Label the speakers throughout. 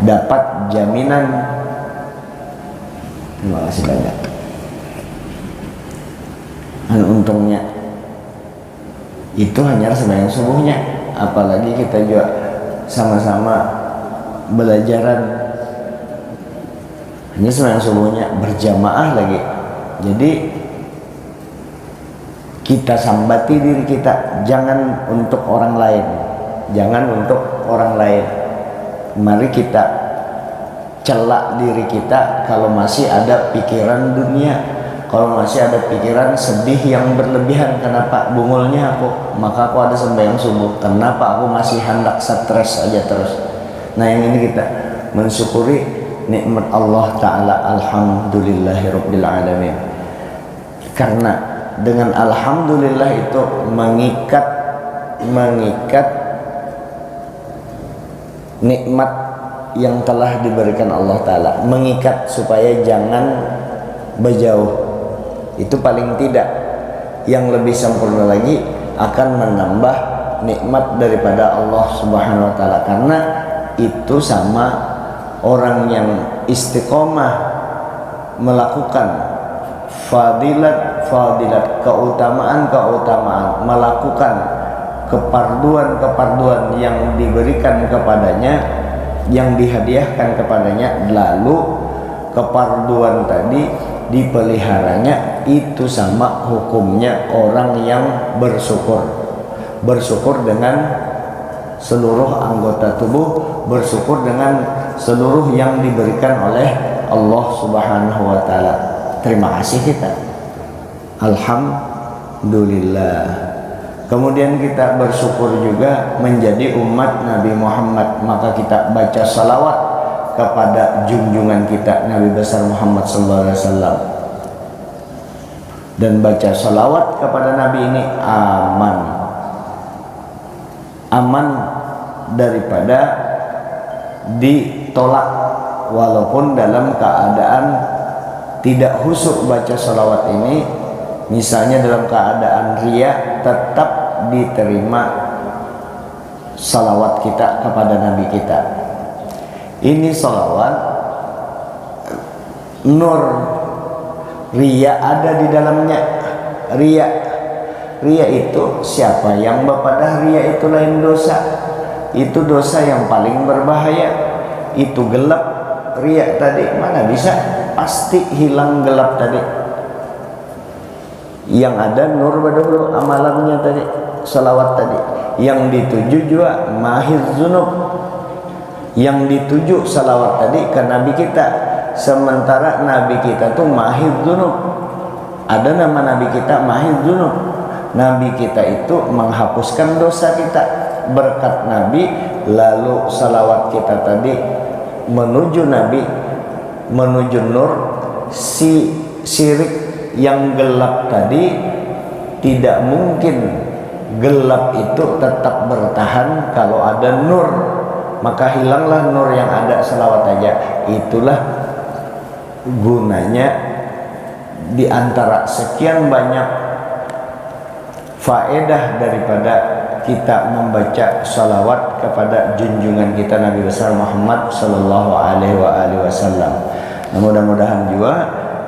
Speaker 1: dapat jaminan. Terima kasih banyak. Untungnya itu hanya sembahyang subuhnya, apalagi kita juga sama-sama belajaran hanya sembahyang subuhnya berjamaah lagi. Jadi kita sambati diri kita, jangan untuk orang lain, jangan untuk orang lain. Mari kita celak diri kita kalau masih ada pikiran dunia, kalau masih ada pikiran sedih yang berlebihan. Kenapa bungulnya aku, maka aku ada sembahyang subuh. Kenapa aku masih hendak stres aja terus? Nah, yang ini kita mensyukuri nikmat Allah Ta'ala. Alhamdulillahirabbil alamin. Karena dengan alhamdulillah itu mengikat nikmat yang telah diberikan Allah Ta'ala, mengikat supaya jangan berjauh. Itu paling tidak. Yang lebih sempurna lagi akan menambah nikmat daripada Allah Subhanahu wa Ta'ala. Karena itu sama orang yang istiqomah melakukan fadilat, keutamaan, melakukan keparduan yang diberikan kepadanya, yang dihadiahkan kepadanya, lalu keparduan tadi dipeliharanya, itu sama hukumnya orang yang bersyukur dengan seluruh anggota tubuh, bersyukur dengan seluruh yang diberikan oleh Allah Subhanahu wa Ta'ala. Terima kasih kita, alhamdulillah. Kemudian kita bersyukur juga menjadi umat Nabi Muhammad, maka kita baca salawat kepada junjungan kita Nabi besar Muhammad SAW. Dan baca salawat kepada Nabi ini aman daripada ditolak, walaupun dalam keadaan tidak khusyuk baca salawat ini. Misalnya dalam keadaan riya, tetap diterima salawat kita kepada Nabi kita. Ini salawat nur, riya ada di dalamnya. Riya itu, siapa yang berpadah riya itu lain dosa. Itu dosa yang paling berbahaya. Itu gelap riya tadi, mana bisa pasti hilang gelap tadi. Yang ada nur badahulu amalannya tadi, salawat tadi. Yang dituju juga mahir zunub, yang dituju salawat tadi ke Nabi kita. Sementara Nabi kita tuh mahir zunub. Ada nama Nabi kita mahir zunub. Nabi kita itu menghapuskan dosa kita. Berkat Nabi, lalu salawat kita tadi menuju Nabi, menuju nur. Si syirik yang gelap tadi, tidak mungkin gelap itu tetap bertahan kalau ada nur, maka hilanglah nur yang ada, salawat aja. Itulah gunanya di antara sekian banyak faedah daripada kita membaca salawat kepada junjungan kita Nabi besar Muhammad sallallahu alaihi wasallam. Nah, mudah-mudahan juga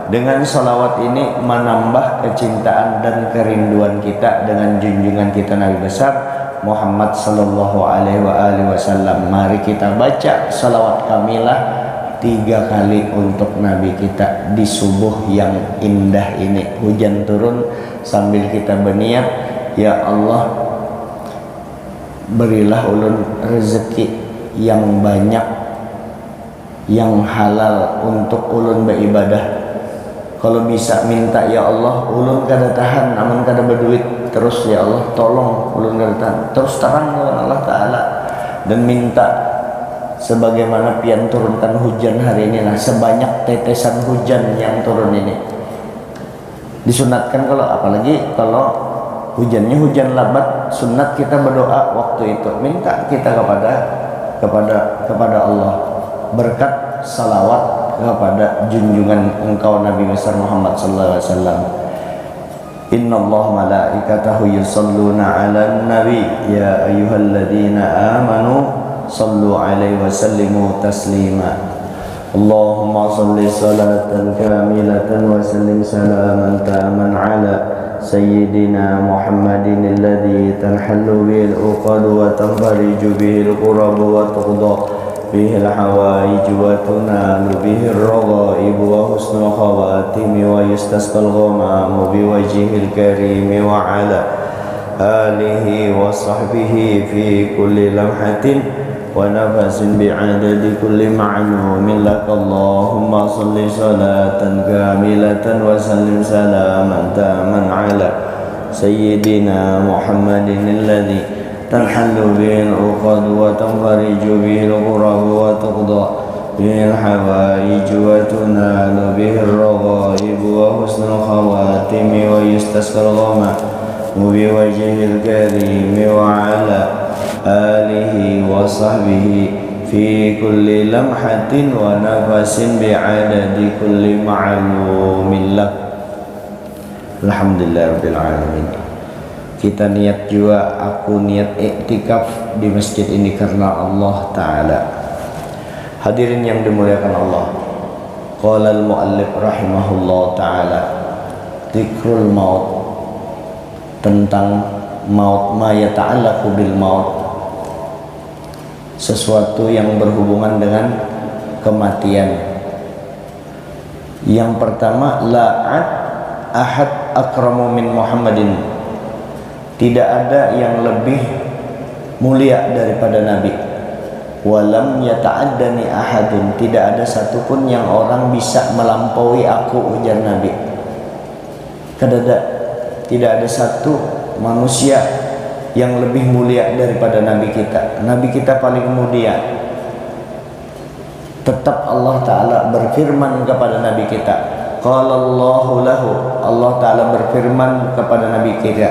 Speaker 1: dengan salawat ini menambah kecintaan dan kerinduan kita dengan junjungan kita Nabi besar Muhammad sallallahu alaihi wasallam. Mari kita baca salawat kamilah 3 kali untuk Nabi kita di subuh yang indah ini. Hujan turun sambil kita berniat, ya Allah, berilah ulun rezeki yang banyak, yang halal untuk ulun beribadah. Kalau bisa minta, ya Allah, ulun kada tahan, namun kada berduit terus, ya Allah tolong ulun kada tahan, terus terang dengan Allah Ta'ala. Dan minta sebagaimana pian turunkan hujan hari ini, lah sebanyak tetesan hujan yang turun ini. Disunatkan kalau, apalagi kalau hujannya hujan lebat, sunat kita berdoa waktu itu, minta kita kepada Allah berkat salawat kepada junjungan engkau Nabi besar Muhammad sallallahu alaihi wasallam. Innallaha malaikatahu yusholluna 'alan nabi ya ayyuhalladzina amanu sallu alaihi wa sallimu taslima. Allahumma salli salatan kamilatan wa sallim salaman taman ala sayyidina Muhammadin alladhi tanhallu bil uqad wa tanfariju bil qurab wa tuqda bihi al hawaij wa tunalu bihi ar raghaib wa husnul khawatim wa yustasqal ghamam bi wajhil karim wa ala alihi wa sahbihi fi kulli lamhatin wa nafasin bi'adadi kulli ma'lumin lak. Allahumma salli salatan kamilatan wa sallim salaman taman ala sayyidina Muhammadin alladhi tanhallu bil uqad wa tanfariju bil ghurab wa tuqda bil hawaij wa tunalu bil raghaib wa husnul khawatim wa yustasqal ghamam bi wajhil karim wa ala alihi wa sahbihi fi kulli lamhatin wa nafasin bi'adadi kulli ma'lumin lak. Alhamdulillah rabbil alamin. Kita niat juga, aku niat iktikaf di masjid ini karena Allah Ta'ala. Hadirin yang dimuliakan Allah, qala al-muallif rahimahullah ta'ala, dzikrul maut, tentang maut, ma yata'allaqu bil maut, sesuatu yang berhubungan dengan kematian. Yang pertama, la'at ahad akramu min Muhammadin, tidak ada yang lebih mulia daripada Nabi. Walam yata'addani ahadun, tidak ada satupun yang orang bisa melampaui aku, ujar Nabi. Tidak ada satu manusia yang lebih mulia daripada Nabi kita. Nabi kita paling mulia. Tetap Allah Ta'ala berfirman kepada Nabi kita, qala Allahu lahu, Allah Ta'ala berfirman kepada Nabi kita,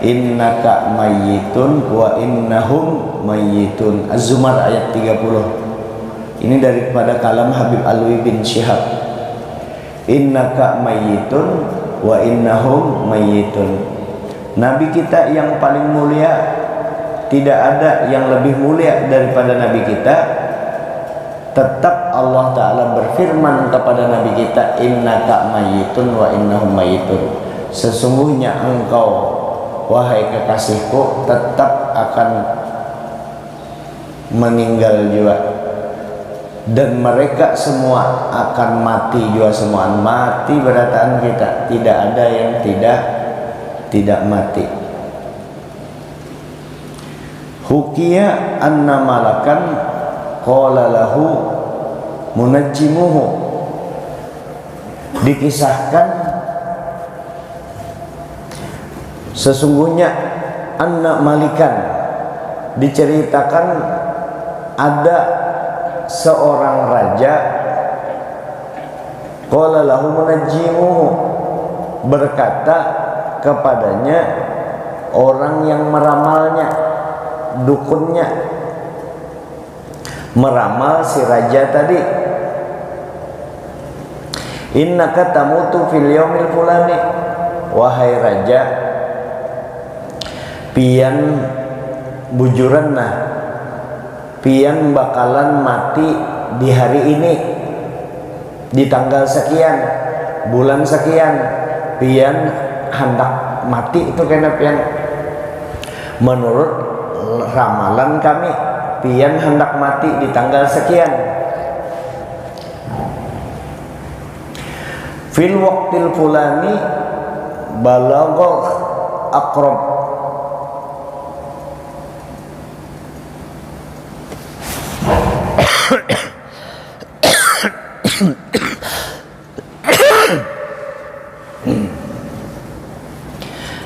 Speaker 1: innaka mayyitun wa innahum mayyitun. Az-Zumar ayat 30. Ini daripada kalam Habib Alwi bin Syihab. Innaka mayyitun wa innahum mayyitun. Nabi kita yang paling mulia, tidak ada yang lebih mulia daripada Nabi kita. Tetap Allah Ta'ala berfirman kepada Nabi kita, innaka mayyitun wa innahum mayyitun. Sesungguhnya engkau, wahai kekasihku, tetap akan meninggal juga, dan mereka semua akan mati juga semua. Mati berataan kita, tidak ada yang tidak mati. Hukiya anna malakan qala lahu munajjimuhu, dikisahkan sesungguhnya anna malikan, diceritakan ada seorang raja, qala lahu munajjimuhu, berkata kepadanya orang yang meramalnya, dukunnya, meramal si raja tadi, innaka tamutu fil yaumil fulani, wahai raja, pian bujuran nah, pian bakalan mati di hari ini, di tanggal sekian, bulan sekian, pian hendak mati. Itu karena pian menurut ramalan kami, pian hendak mati di tanggal sekian. Fil waqtil fulani balaghal aqrab,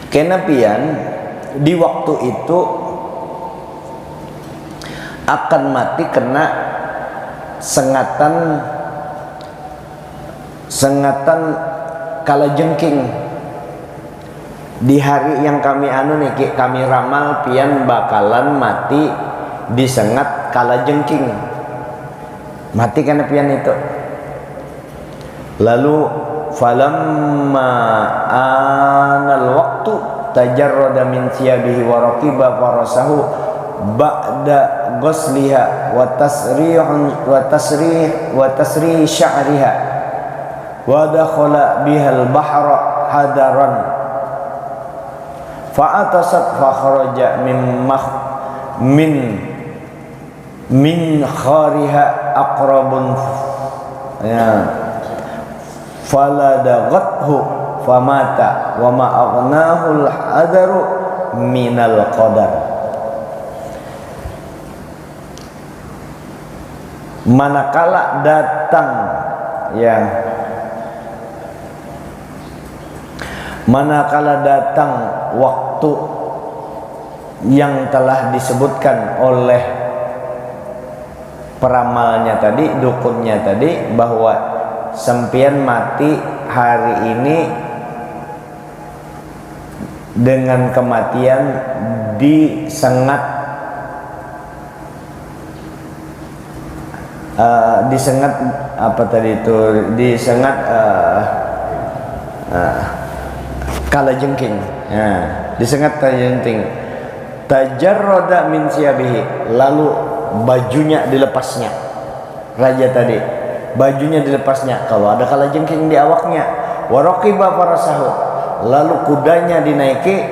Speaker 1: kenapian di waktu itu akan mati kena sengatan kalajengking. Di hari yang kami kami ramal pian bakalan mati disengat kalajengking, mati karena pian itu. Lalu falamma anal waqtu tajarrada min thiyabihi wa raqiba farasahu ba'da ghusliha wa tasrih sya'riha wa dakhala bihal bahra hadaran fa'atasat fa kharaja min khariha aqrabun ya faladaghathu famata wa ma aghnahu al-hadaru minal qadar. Manakala datang ya, manakala datang waktu yang telah disebutkan oleh peramalnya tadi, dukunnya tadi, bahwa sempian mati hari ini dengan kematian disengat apa tadi itu, disengat kalajengking ya, disengat kalajengking, tajarrada min siyabihi, lalu bajunya dilepasnya, raja tadi bajunya dilepasnya kalau ada kalajengking di awaknya, waraqiba farasahu, lalu kudanya dinaiki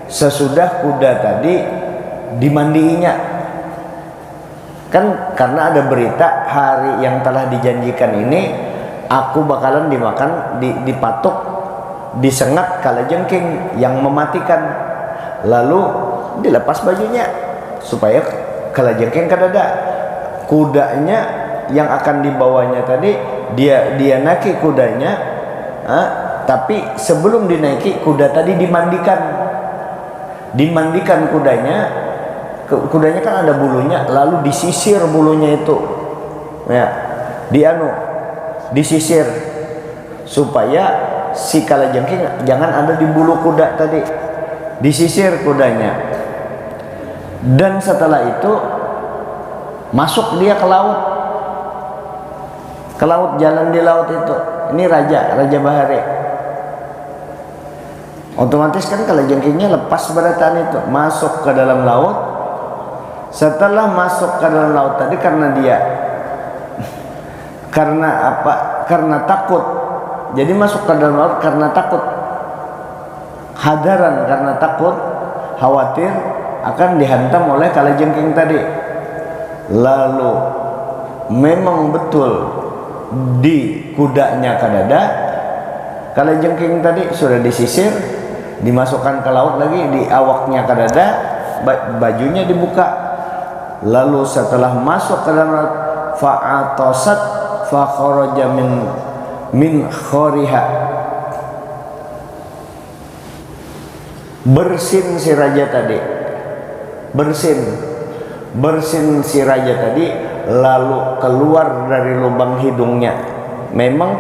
Speaker 1: sesudah kuda tadi dimandiinya. Kan karena ada berita hari yang telah dijanjikan ini aku bakalan dimakan, dipatuk, disengat kalajengking yang mematikan, lalu dilepas bajunya supaya kalajengking kadada. Kudanya yang akan dibawanya tadi dia naiki kudanya, tapi sebelum dinaiki kuda tadi dimandikan kudanya. Kudanya kan ada bulunya, lalu disisir bulunya itu ya, disisir supaya si kalajengking jangan ada di bulu kuda tadi, disisir kudanya. Dan setelah itu masuk dia ke laut, jalan di laut itu. Ini Raja Bahari. Otomatis kan kalajengkingnya lepas berataan itu, masuk ke dalam laut. Setelah masuk ke dalam laut tadi, karena takut, jadi masuk ke dalam laut karena takut, hadaran, karena takut, khawatir akan dihantam oleh kalajengking tadi. Lalu memang betul di kudanya kadada kalajengking tadi sudah disisir, dimasukkan ke laut lagi, di awaknya kadada, bajunya dibuka. Lalu setelah masuk ke dalam fa'atasat fa kharaja min khariha, bersin si raja tadi, bersin si raja tadi, lalu keluar dari lubang hidungnya. Memang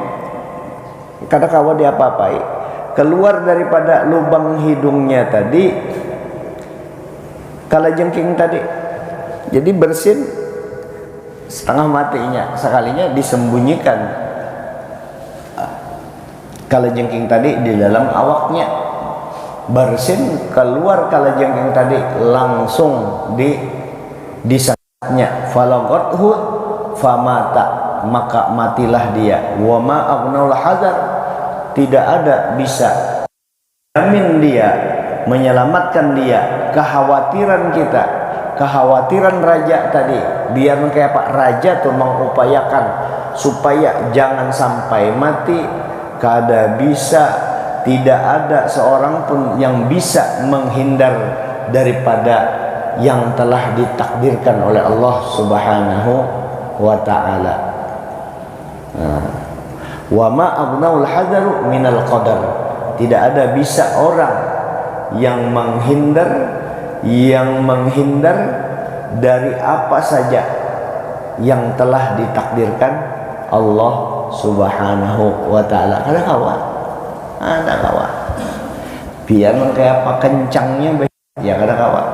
Speaker 1: kata kawa dia apa-apai, keluar daripada lubang hidungnya tadi kalajengking tadi. Jadi bersin setengah matinya, sekalinya disembunyikan kalajengking tadi di dalam awaknya. Bersin keluar kalajengking tadi, langsung disatnya, falaghathu famata, maka matilah dia. Wa ma aghnal hadar, tidak ada bisa jamin dia, menyelamatkan dia kekhawatiran kita, kekhawatiran raja tadi. Biar kayak Pak Raja tuh mengupayakan supaya jangan sampai mati, kada bisa, tidak ada seorang pun yang bisa menghindar daripada yang telah ditakdirkan oleh Allah Subhanahu wa ta'ala. Wa ma aghnal hadaru minal qadar, tidak ada bisa orang yang menghindar dari apa saja yang telah ditakdirkan Allah Subhanahu wa ta'ala. Ada kawan biar kayak apa kencangnya ya, ada kawan.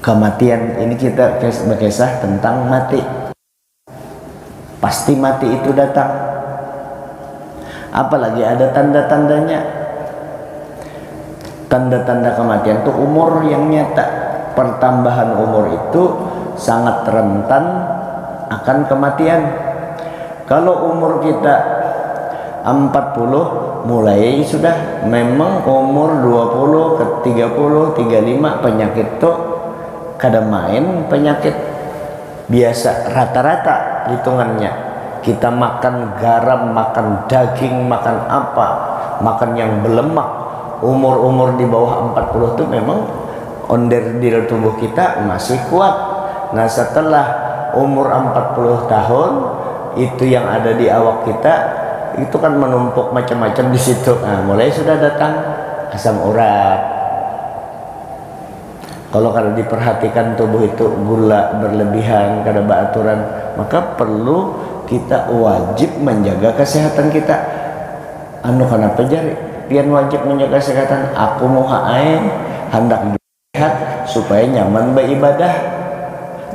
Speaker 1: Kematian ini kita berkisah tentang mati, pasti mati itu datang, apalagi ada tanda-tandanya. tanda-tanda kematian itu umur yang nyata. Pertambahan umur itu sangat rentan akan kematian. Kalau umur kita 40 mulai sudah, memang umur 20 ke 30 35 penyakit itu kada main, penyakit biasa rata-rata hitungannya. Kita makan garam, makan daging, makan apa, makan yang berlemak, umur-umur di bawah 40 itu memang onderdil tubuh kita masih kuat. Nah, setelah umur 40 tahun itu yang ada di awak kita itu kan menumpuk macam-macam di situ. Nah, mulai sudah datang asam urat. Kalau diperhatikan tubuh itu gula berlebihan, kada beraturan, maka perlu kita wajib menjaga kesehatan kita. Anu kenapa jari pian wajib menjaga kesehatan? Aku mau hendak sehat supaya nyaman beribadah.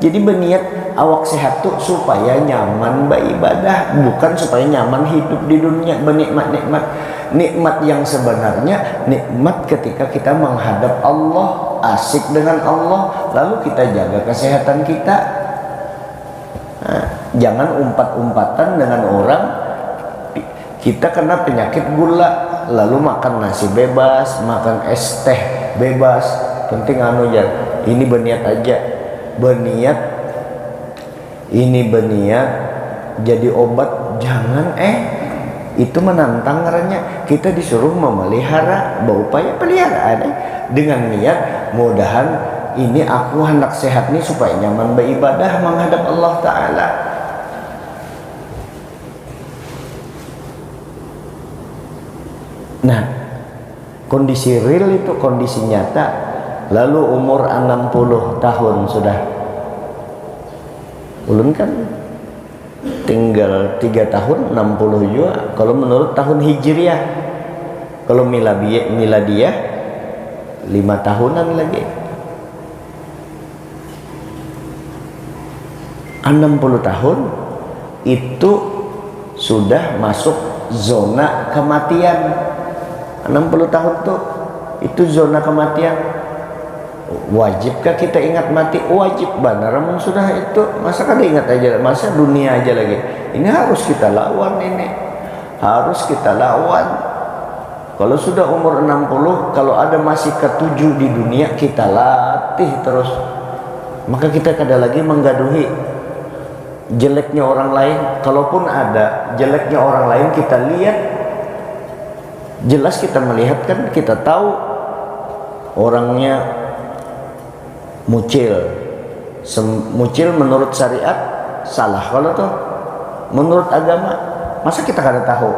Speaker 1: Jadi berniat awak sehat tuh supaya nyaman beribadah, bukan supaya nyaman hidup di dunia bernikmat-nikmat. Nikmat yang sebenarnya nikmat ketika kita menghadap Allah, asik dengan Allah, lalu kita jaga kesehatan kita. Nah, jangan umpat-umpatan dengan orang. Kita kena penyakit gula lalu makan nasi bebas, makan es teh bebas. Penting ini berniat aja, berniat ini berniat jadi obat. Jangan itu menantang karena kita disuruh memelihara, berupaya peliharaan dengan niat mudahan ini aku hendak sehat nih supaya nyaman beribadah menghadap Allah Ta'ala. Nah, kondisi real itu kondisi nyata. Lalu umur 60 tahun sudah, ulun kan tinggal 3 tahun 60 juga kalau menurut tahun hijriah. Kalau miladiah 5 tahunan lagi. 60 tahun itu sudah masuk zona kematian. 60 tahun tuh itu zona kematian. Wajibkah kita ingat mati? Wajib benar. Namun sudah itu masa kada ingat aja, masa dunia aja lagi. Ini harus kita lawan, ini harus kita lawan. Kalau sudah umur 60, kalau ada masih ketujuh di dunia, kita latih terus. Maka kita kada lagi menggaduhi jeleknya orang lain. Kalaupun ada jeleknya orang lain, kita lihat jelas, kita melihat kan, kita tahu orangnya mucil menurut syariat salah. Kalau tuh menurut agama, masa kita kada tahu?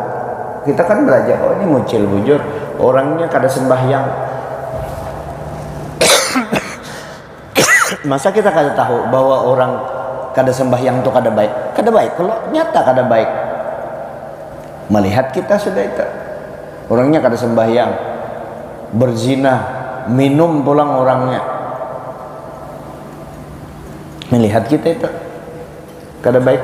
Speaker 1: Kita kan belajar, oh ini mucil bujur, orangnya kada sembahyang. Masa kita kada tahu bahwa orang kada sembahyang itu kada baik? Kada baik kalau nyata kada baik. Melihat kita sudah itu, orangnya kada sembahyang, berzina, minum pulang orangnya. Melihat kita itu kada baik.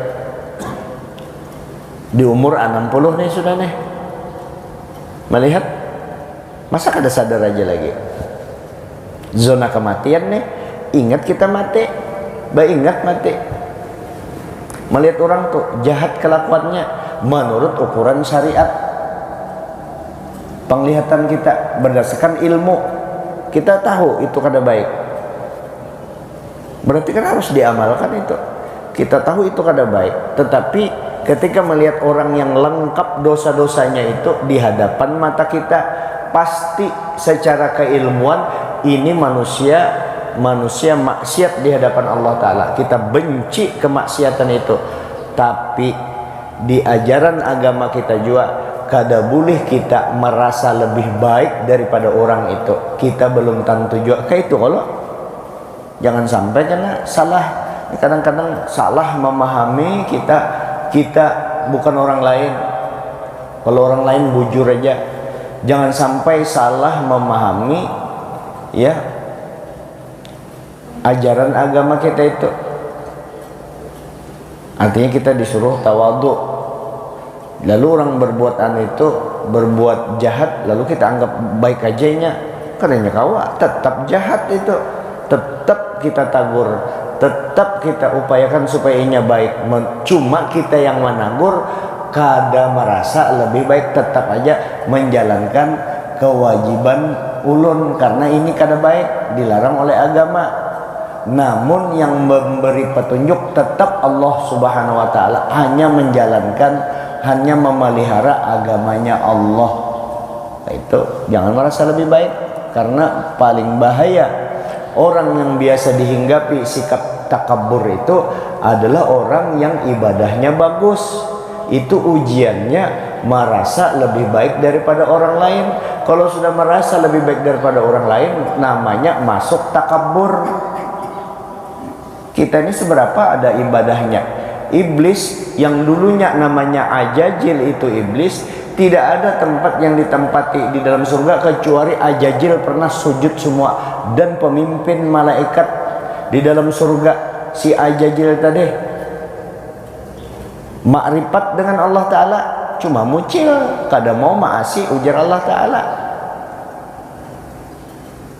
Speaker 1: Di umur 60 nih sudah nih melihat, masa kada sadar aja lagi zona kematian nih. Ingat kita mati, ingat mati. Melihat orang tuh jahat kelakuannya menurut ukuran syariat. Penglihatan kita berdasarkan ilmu, kita tahu itu kada baik. Berarti kan harus diamalkan itu. Kita tahu itu kada baik, tetapi ketika melihat orang yang lengkap dosa-dosanya itu di hadapan mata kita, pasti secara keilmuan ini manusia maksiat di hadapan Allah Ta'ala. Kita benci kemaksiatan itu. Tapi di ajaran agama kita juga kada boleh kita merasa lebih baik daripada orang itu. Kita belum tentu juga kayak itu. Kalau jangan sampai karena salah, kadang-kadang salah memahami kita bukan orang lain. Kalau orang lain bujur aja, jangan sampai salah memahami ya ajaran agama kita itu. Artinya kita disuruh tawadhu. Lalu orang berbuat itu berbuat jahat, lalu kita anggap baik ajanya. karena kawa tetap jahat itu, tetap kita tagur, tetap kita upayakan supaya inya baik. Cuma kita yang menagur kada merasa lebih baik, tetap aja menjalankan kewajiban ulun karena ini kada baik, dilarang oleh agama. Namun yang memberi petunjuk tetap Allah Subhanahu wa taala, hanya menjalankan, hanya memelihara agamanya Allah. Itu jangan merasa lebih baik, karena paling bahaya orang yang biasa dihinggapi sikap takabur itu adalah orang yang ibadahnya bagus. Itu ujiannya merasa lebih baik daripada orang lain. Kalau sudah merasa lebih baik daripada orang lain, namanya masuk takabur. Kita ini seberapa ada ibadahnya. Iblis yang dulunya namanya Ajajil, itu iblis, tidak ada tempat yang ditempati di dalam surga kecuali Ajajil pernah sujud semua. Dan pemimpin malaikat di dalam surga si Ajajil tadi makrifat dengan Allah Ta'ala, cuma mucil, kada mau maasi ujar Allah Ta'ala.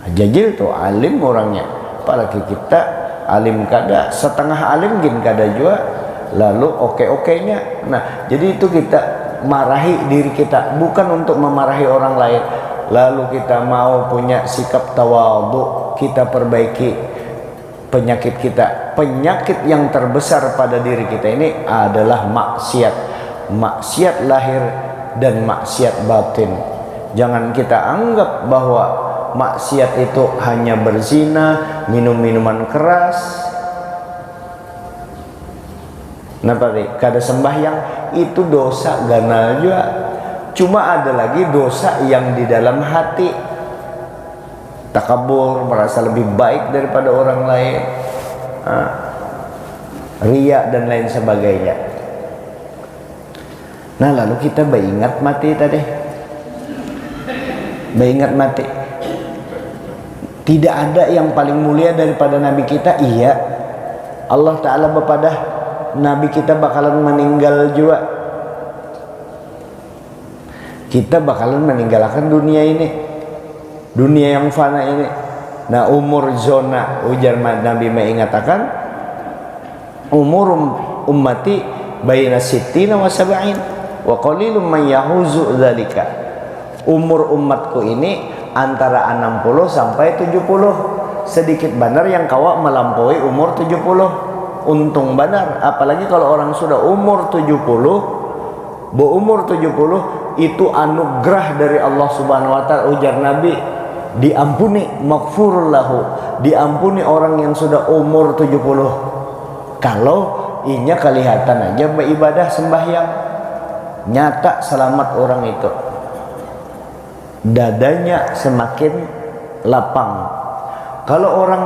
Speaker 1: Ajajil tuh alim orangnya, apalagi kita alim kada, setengah alim gin kada juga, lalu oke-okenya. Nah, jadi itu kita marahi diri kita, bukan untuk memarahi orang lain. Lalu kita mau punya sikap tawadhu, kita perbaiki penyakit kita. Penyakit yang terbesar pada diri kita ini adalah maksiat. Maksiat lahir dan maksiat batin. Jangan kita anggap bahwa maksiat itu hanya berzina, minum minuman keras. Napa kada sembahyang itu dosa ganal juga. Cuma ada lagi dosa yang di dalam hati, takabur, merasa lebih baik daripada orang lain, riya dan lain sebagainya. Nah, lalu kita beringat mati tadi, beringat mati. Tidak ada yang paling mulia daripada Nabi kita. Iya, Allah Ta'ala bepadah Nabi kita bakalan meninggal juga. Kita bakalan meninggalkan dunia ini, dunia yang fana ini. Nah, umur zona, ujar Nabi mengatakan, umur ummati baina sittina wa sab'in wa qalilum man yahuzu dzalika. Umur umatku ini antara 60 sampai 70. Sedikit benar yang kawa melampaui umur 70. Untung benar, apalagi kalau orang sudah umur 70, umur 70 itu anugerah dari Allah Subhanahu wa taala. Ujar Nabi, diampuni, maghfurul lahu, diampuni orang yang sudah umur 70. Kalau inya kelihatan aja beribadah sembahyang, nyata selamat orang itu, dadanya semakin lapang. Kalau orang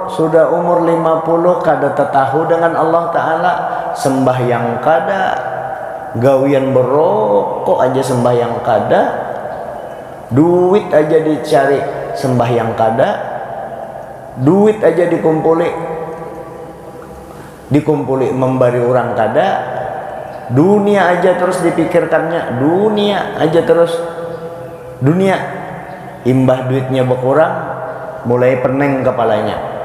Speaker 1: sudah umur 50 kada tetahu dengan Allah Ta'ala, sembahyang kada, gawian berokok aja sembahyang kada, duit aja dicari sembahyang kada, duit aja dikumpuli memberi orang kada, dunia aja terus dipikirkannya, dunia aja terus, dunia. Imbah duitnya berkurang, mulai pening kepalanya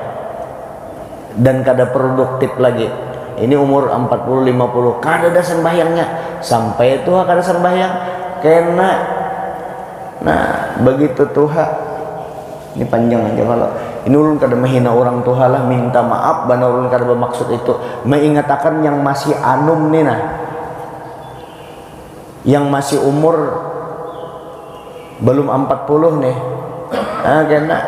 Speaker 1: dan kada produktif lagi. Ini umur 40-50 kada ada sembahyangnya, sampai tua kada sembahyang kena. Nah, begitu tuha. Ini panjang aja kalau ini ulun kada menghina orang tuha lah, minta maaf bana ulun kada bermaksud itu, mengatakan yang masih anum nih, nah, yang masih umur belum 40 nih, kena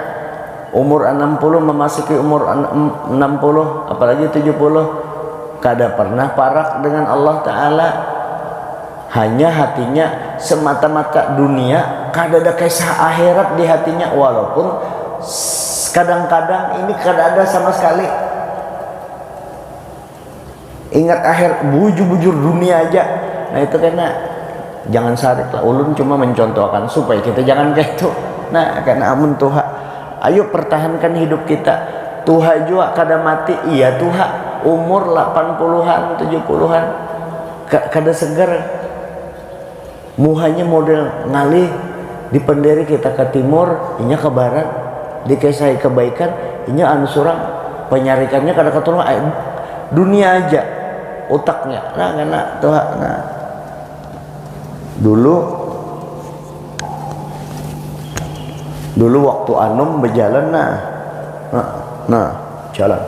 Speaker 1: umur 60 memasuki umur 60 apalagi 70, kada pernah parak dengan Allah Ta'ala, hanya hatinya semata-mata dunia, kada ada kisah akhirat di hatinya. Walaupun kadang-kadang ini kada ada sama sekali. Ingat akhir, bujur-bujur dunia aja. Nah, itu karena jangan sarik lah, ulun cuma mencontohkan supaya kita jangan kayak itu. Nah, karena amun Tuhan, ayo pertahankan hidup kita. Tuhan juga kada mati, iya Tuhan umur 80-an 70-an kada segar, muhanya model ngalih, di penderi kita ke timur, inya ke barat, dikesai kebaikan, inya anu surang penyarikannya kada keturun dunia aja otaknya. Nah ngana tuh nah. Dulu waktu Anum berjalan nah jalan.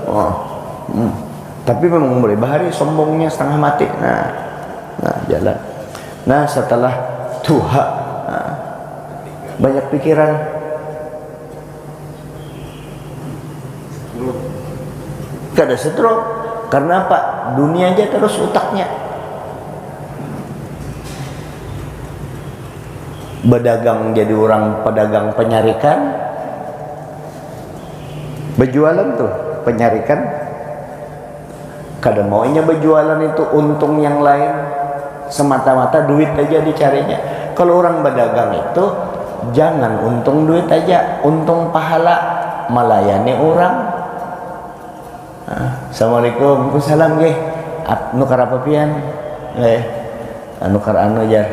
Speaker 1: Tapi memang boleh bahari sombongnya setengah mati. Nah jalan. Nah setelah tuha banyak pikiran. Kada stroke. Karena apa? Dunia aja terus otaknya. Berdagang jadi orang pedagang penyarikan. Berjualan tuh penyarikan. Kada maunya berjualan itu untung yang lain, semata-mata duit aja dicarinya. Kalau orang berdagang itu jangan untung duit aja, untung pahala, melayani orang. Assalamualaikum, waalaikumsalam ge. Nukar apa pian? Nukar anu jar,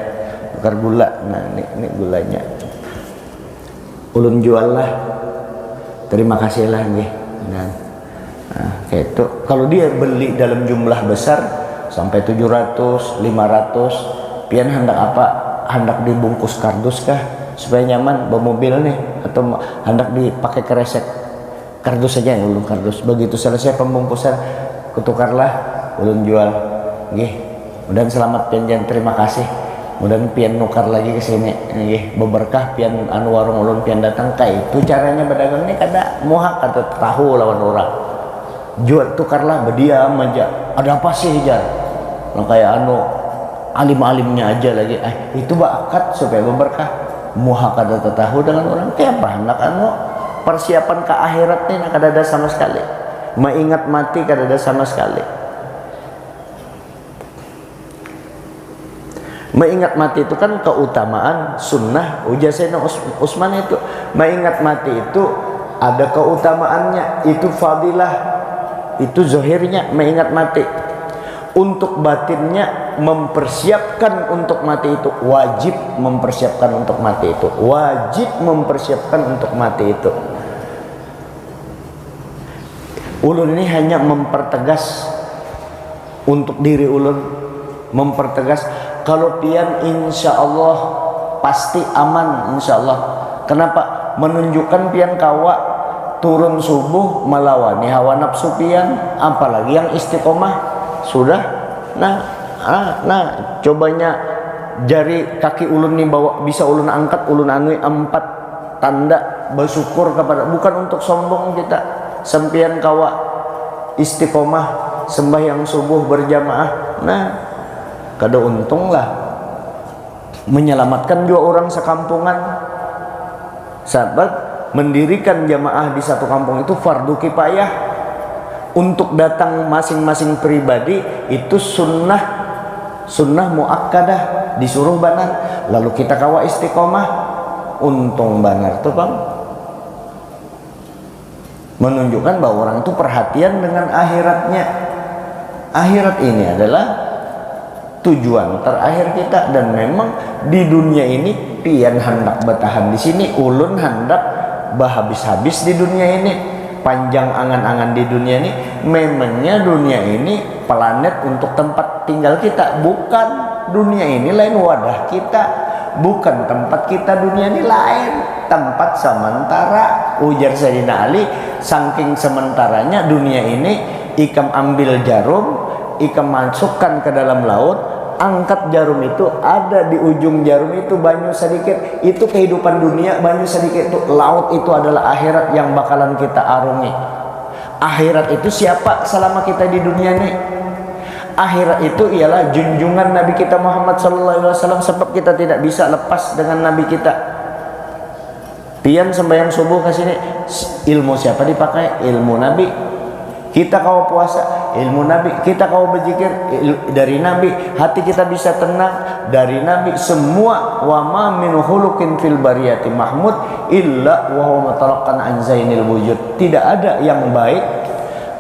Speaker 1: nukar gula. Nah ini gulanya. Ulun jual lah. Terima kasih lah ge. Nah kayak itu. Kalau dia beli dalam jumlah besar sampai 700, 500, pian hendak apa? Hendak dibungkus kardus kah supaya nyaman bawa mobil nih, atau hendak dipakai kresek? Kardus saja yang ulun kardus. Begitu selesai pembungkusan kutukarlah ulun jual. Nggih. Mudah selamat pian jan, terima kasih. Mudah pian nukar lagi ke sini. Nggih, beberkah pian anu warung ulun pian datang kayak itu caranya berdagang ini kada muhak atau tahu lawan orang. Jual tukarlah berdiam aja. Ada apa sih jar? Nah, kayak anu alim-alimnya aja lagi. Itu bakat supaya berberkah. Muhak kada tahu dengan orang. Kayak apa hendak anu persiapan ke akhirat ini kada ada sama sekali. Mengingat mati kada ada sama sekali. Mengingat mati itu kan keutamaan sunnah. Ujar Sayyidina Utsman itu mengingat mati itu ada keutamaannya, itu fadilah, itu zahirnya mengingat mati. Untuk batinnya mempersiapkan untuk mati itu, wajib mempersiapkan untuk mati itu, wajib mempersiapkan untuk mati itu. Ulun ini hanya mempertegas untuk diri ulun, mempertegas kalau pian insya Allah pasti aman insya Allah. Kenapa? Menunjukkan pian kawa turun subuh melawani hawa nafsu pian, apalagi yang istiqomah sudah. Nah cobanya jari kaki ulun nih bawa bisa ulun angkat, ulun anui 4 tanda bersyukur kepada, bukan untuk sombong kita. Sempian kawa istiqomah sembahyang subuh berjamaah. Nah kada untung lah menyelamatkan 2 orang sekampungan. Sahabat mendirikan jamaah di satu kampung itu fardu kifayah. Untuk datang masing-masing pribadi itu sunnah muakkadah, disuruh banar. Lalu kita kawa istiqomah, untung banar tuh bang. Menunjukkan bahwa orang itu perhatian dengan akhiratnya. Akhirat ini adalah tujuan terakhir kita, dan memang di dunia ini pian hendak bertahan di sini, ulun hendak habis-habis di dunia ini, panjang angan-angan di dunia ini. Memangnya dunia ini planet untuk tempat tinggal kita, bukan. Dunia ini lain wadah kita, bukan tempat kita. Dunia ini lain tempat sementara. Ujar Sayyidina Ali, saking sementaranya dunia ini, ikam ambil jarum, ikam masukkan ke dalam laut, angkat jarum itu, ada di ujung jarum itu banyu sedikit, itu kehidupan dunia. Banyu sedikit itu laut, itu adalah akhirat yang bakalan kita arungi. Akhirat itu siapa selama kita di dunia ini? Akhirat itu ialah junjungan Nabi kita Muhammad SAW, sebab kita tidak bisa lepas dengan Nabi kita. Pian sembahyang subuh ke sini, ilmu siapa dipakai? Ilmu Nabi. Kita kau puasa, ilmu Nabi. Kita kau berzikir, dari Nabi. Hati kita bisa tenang, dari Nabi. Semua wa ma min khuluqin fil bariyati mahmud illa wa huwa matalaqqan an zainil wujud. Tidak ada yang baik,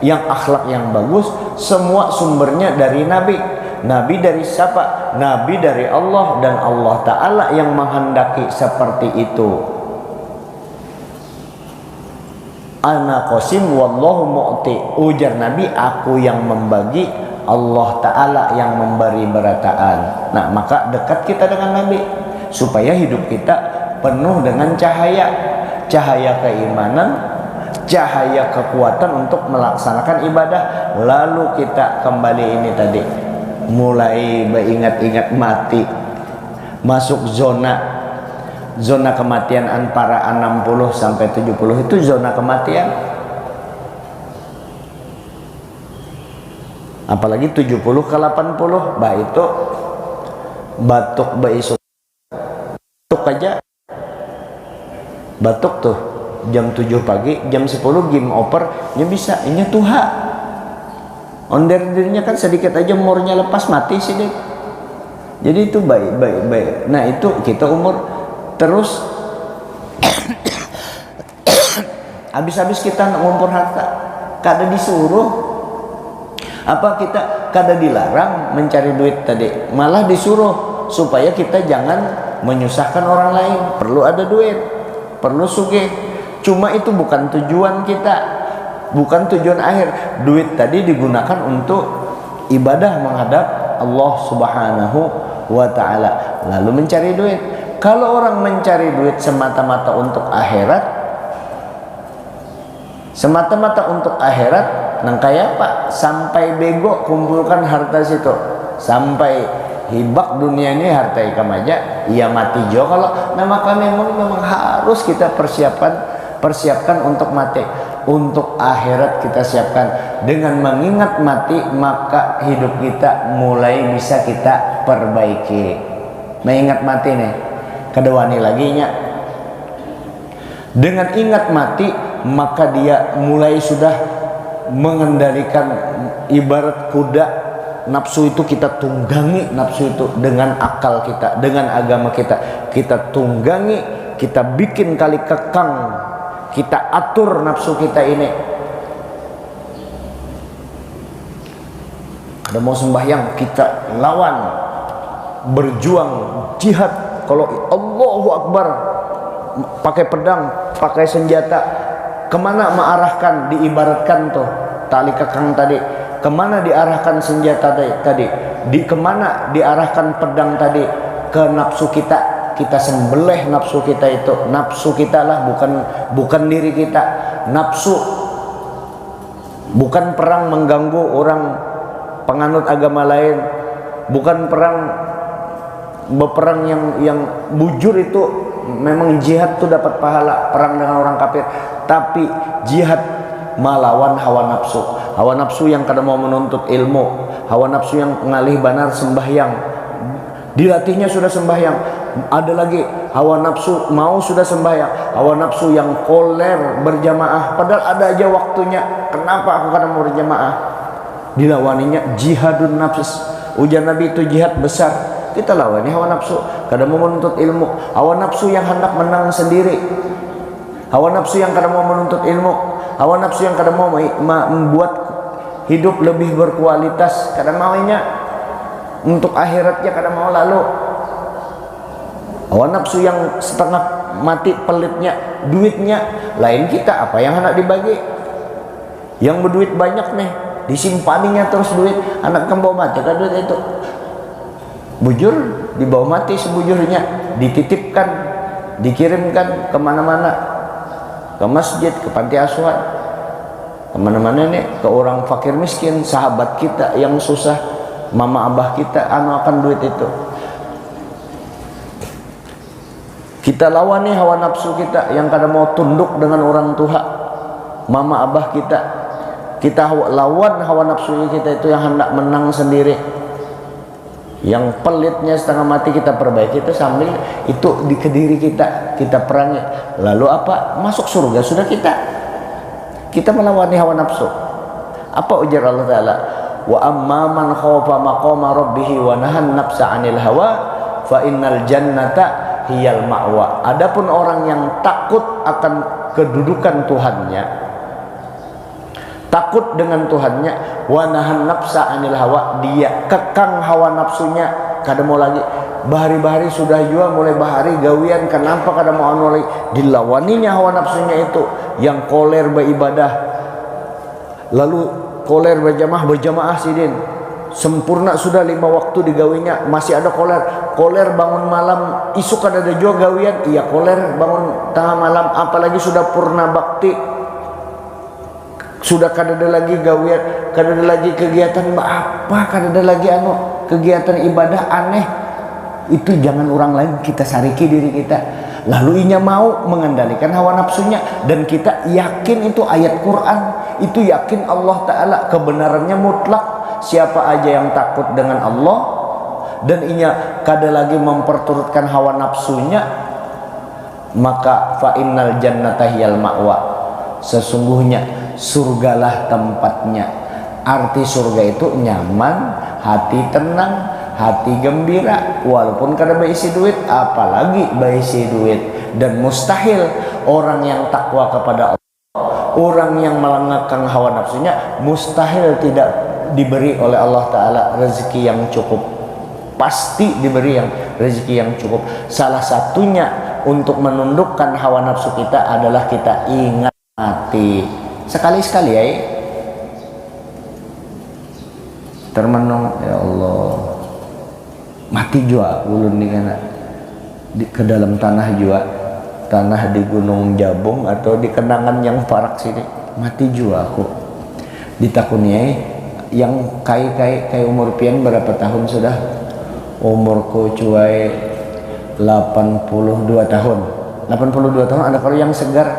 Speaker 1: yang akhlak yang bagus, semua sumbernya dari Nabi. Nabi dari siapa? Nabi dari Allah, dan Allah Ta'ala yang menghendaki seperti itu. Ana qasim wallahu mu'ti. Ujar Nabi, aku yang membagi, Allah Ta'ala yang memberi berataan. Nah, maka dekat kita dengan Nabi supaya hidup kita penuh dengan cahaya, cahaya keimanan, cahaya kekuatan untuk melaksanakan ibadah. Lalu kita kembali ini tadi, mulai beringat-ingat mati, masuk zona kematian antara 60 sampai 70 itu zona kematian. Apalagi 70 ke 80, bah itu batuk baisuk. Batuk aja. Batuk tuh jam 7 pagi, jam 10 game over, nya bisa, nya tuha. Onder dirinya kan sedikit aja umurnya lepas mati sih deh. Jadi itu baik. Nah, itu kita umur terus habis-habis kita ngumpul harta, kada disuruh apa, kita kada dilarang mencari duit tadi, malah disuruh supaya kita jangan menyusahkan orang lain. Perlu ada duit, perlu sugih, cuma itu bukan tujuan kita, bukan tujuan akhir. Duit tadi digunakan untuk ibadah menghadap Allah Subhanahu wa Ta'ala, lalu mencari duit. Kalau orang mencari duit semata-mata untuk akhirat, nang kayak apa? Sampai bego kumpulkan harta situ, sampai hibak dunia ini harta ikam aja, ia mati jo. Kalau nah, maka memang harus kita persiapkan untuk mati, untuk akhirat kita siapkan. Dengan mengingat mati, maka hidup kita mulai bisa kita perbaiki. Mengingat mati nih, kedewani lagi nya. Dengan ingat mati, maka dia mulai sudah mengendalikan, ibarat kuda, nafsu itu kita tunggangi, nafsu itu dengan akal kita, dengan agama kita tunggangi, kita bikin kali kekang, kita atur nafsu kita ini. Ada mau sembahyang, kita lawan, berjuang, jihad. Kalau Allahu Akbar, pakai pedang, pakai senjata, kemana mengarahkan? Diibaratkan tuh tali kekang tadi, kemana diarahkan senjata tadi? Kemana diarahkan pedang tadi? Ke nafsu kita. Kita sembelih nafsu kita itu. Nafsu kita lah, bukan diri kita. Nafsu bukan perang mengganggu orang penganut agama lain, bukan berperang yang bujur. Itu memang jihad tuh dapat pahala, perang dengan orang kafir. Tapi jihad melawan hawa nafsu yang kadang mau menuntut ilmu, hawa nafsu yang ngalih banar sembahyang, dilatihnya sudah sembahyang. Ada lagi hawa nafsu mau sudah sembahyang, hawa nafsu yang koler berjamaah, padahal ada aja waktunya. Kenapa aku kadang mau berjamaah? Dilawaninya jihadun nafs. Ujar Nabi itu jihad besar. Kita lawani hawa nafsu, kadang mau menuntut ilmu, hawa nafsu yang hendak menang sendiri, hawa nafsu yang kadang mau menuntut ilmu, hawa nafsu yang kadang mau membuat hidup lebih berkualitas, kadang maunya untuk akhiratnya, kadang mau lalu. Hawa nafsu yang setengah mati pelitnya, duitnya lain kita, apa yang hendak dibagi? Yang berduit banyak nih, disimpaninya terus duit, anak kamu bawa mati kan duit itu. Bujur dibawa mati sebujurnya, dititipkan, dikirimkan kemana-mana, ke masjid, ke panti asuhan, kemana-mana nih, ke orang fakir miskin, sahabat kita yang susah, mama abah kita, akan duit itu. Kita lawan nih hawa nafsu kita yang kadang mau tunduk dengan orang tua, mama abah kita. Kita lawan hawa nafsu kita itu yang hendak menang sendiri. Yang pelitnya setengah mati kita perbaiki, itu sambil itu di kediri kita perangi. Lalu apa? Masuk surga sudah kita melawani hawa nafsu. Apa ujar Allah Ta'ala? Wa amma man khafa maqama rabbih wa nahan nafsa 'anil hawa fa innal jannata hiyal ma'wa. Adapun orang yang takut akan kedudukan Tuhannya, takut dengan Tuhannya, wa nahan nafsa anil hawa, dia kekang hawa nafsunya, kada mau lagi. Bahari-bahari sudah jua mulai bahari gawian, kenapa kada mau anu lagi, dilawaninya hawa nafsunya itu yang koler beribadah, lalu koler berjamaah sidin, sempurna sudah 5 waktu digawinya masih ada koler bangun malam isuk kada ada jua gawian, iya koler bangun tengah malam, apalagi sudah purna bakti, sudah kada ada lagi gawian, kada ada lagi kegiatan apa, kada ada lagi anu kegiatan ibadah aneh. Itu jangan orang lain, kita sariki diri kita. Lalu inya mau mengendalikan hawa nafsunya, dan kita yakin itu ayat Quran, itu yakin Allah Ta'ala kebenarannya mutlak. Siapa aja yang takut dengan Allah dan inya kada lagi memperturutkan hawa nafsunya, maka fa innal jannata hiyal ma'wa, sesungguhnya surgalah tempatnya. Arti surga itu nyaman, hati tenang, hati gembira, walaupun kada berisi duit, apalagi berisi duit. Dan mustahil orang yang takwa kepada Allah, orang yang melengahkan hawa nafsunya, mustahil tidak diberi oleh Allah Ta'ala rezeki yang cukup. Pasti diberi yang rezeki yang cukup. Salah satunya untuk menundukkan hawa nafsu kita adalah kita ingat mati. Sekali-sekali ya, termenung, ya Allah, mati jua ulun nih kana ke dalam tanah jua, tanah di Gunung Jabung atau di kenangan yang parak sini, mati jua aku. Ditakuni yang kai umur pian berapa tahun sudah? Umurku cuai 82 tahun. 82 tahun ada kalau yang segar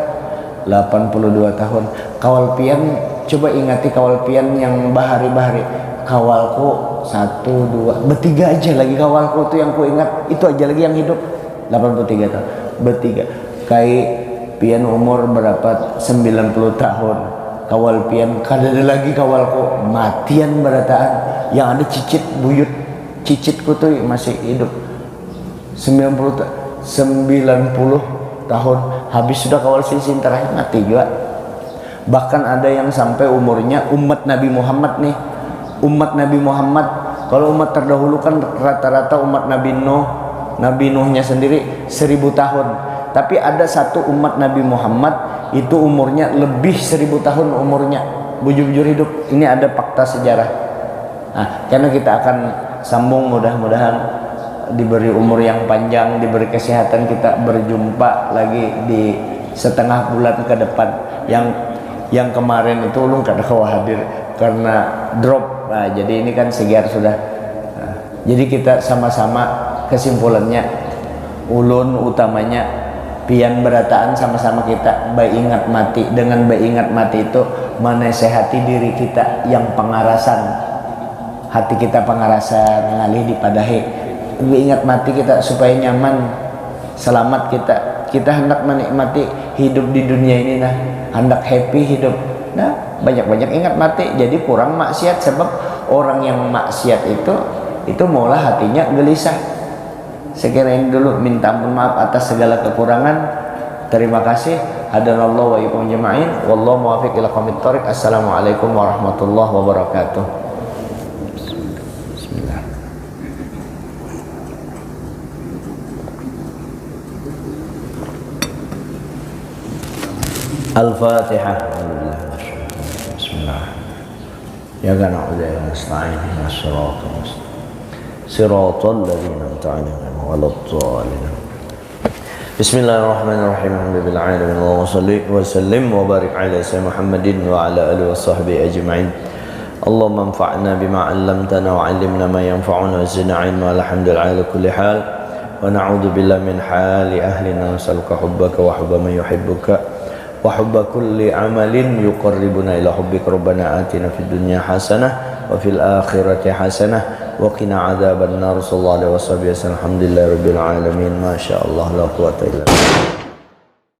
Speaker 1: 82 tahun. Kawal pian, coba ingati kawal pian yang bahari-bahari. Kawalku 1, 2, bertiga aja lagi kawalku tuh yang ku ingat, itu aja lagi yang hidup 83 tahun, bertiga. Kai pian umur berapa? 90 tahun. Kawal pian kada ada lagi kawalku, matian berataan. Yang ada cicit buyut, cicitku tuh masih hidup 90 tahun. Habis sudah kawal sisin terakhir mati juga. Bahkan ada yang sampai umurnya umat Nabi Muhammad nih, umat Nabi Muhammad. Kalau umat terdahulu kan rata-rata umat Nabi Nuh, Nabi Nuhnya sendiri 1000 tahun. Tapi ada satu umat Nabi Muhammad itu umurnya lebih 1000 tahun umurnya, bujur-bujur hidup. Ini ada fakta sejarah. Nah, karena kita akan sambung, mudah-mudahan diberi umur yang panjang, diberi kesehatan, kita berjumpa lagi di setengah bulan ke depan. Yang kemarin itu ulun kada hadir karena drop. Nah, jadi ini kan segar sudah. Nah, jadi kita sama-sama, kesimpulannya ulun utamanya pian berataan sama-sama kita ingat mati. Dengan ingat mati itu menasehati diri kita yang pengarasan, hati kita pengarasan, ngalih dipadahi. Ingat mati kita supaya nyaman, selamat kita hendak menikmati hidup di dunia ini, nah hendak happy hidup. Nah, banyak-banyak ingat mati, jadi kurang maksiat. Sebab orang yang maksiat itu maulah hatinya gelisah. Sekiranya dulu, minta ampun maaf atas segala kekurangan. Terima kasih. Hadanallahu wa iyyakum jama'in. Wallahu muwaffiq ila aqwamit thoriq. Assalamualaikum warahmatullahi wabarakatuh. Bismillah. Al-Fatihah. Ya kan a'udzu nasta'in ihdinas siratal ladzina an'amta 'alaihim waladdallin. Bismillahirrahmanirrahim. Alhamdulillahil alamin. Allahumma shalli wa sallim wa barik ala sayyidina Muhammadin wa ala alihi washabbihi ajma'in. Allahumma anfa'na bima 'allamtana wa 'allimna ma yanfa'una wa zidna 'ilma. Alhamdulillah ala kulli hal. Wa na'udzu billahi min hali ahli nar. Nas'aluka hubbaka wa hubba man yuhibbuka wa hubba kulli amalin yuqarribuna ila hubbika. Rabbana atina fid dunya hasanah wa fil akhirati hasanah wa qina adzaban nar. Sallallahu alaihi wasallam. Alhamdulillahirabbil alamin. Masyaallah la quwwata illa billah.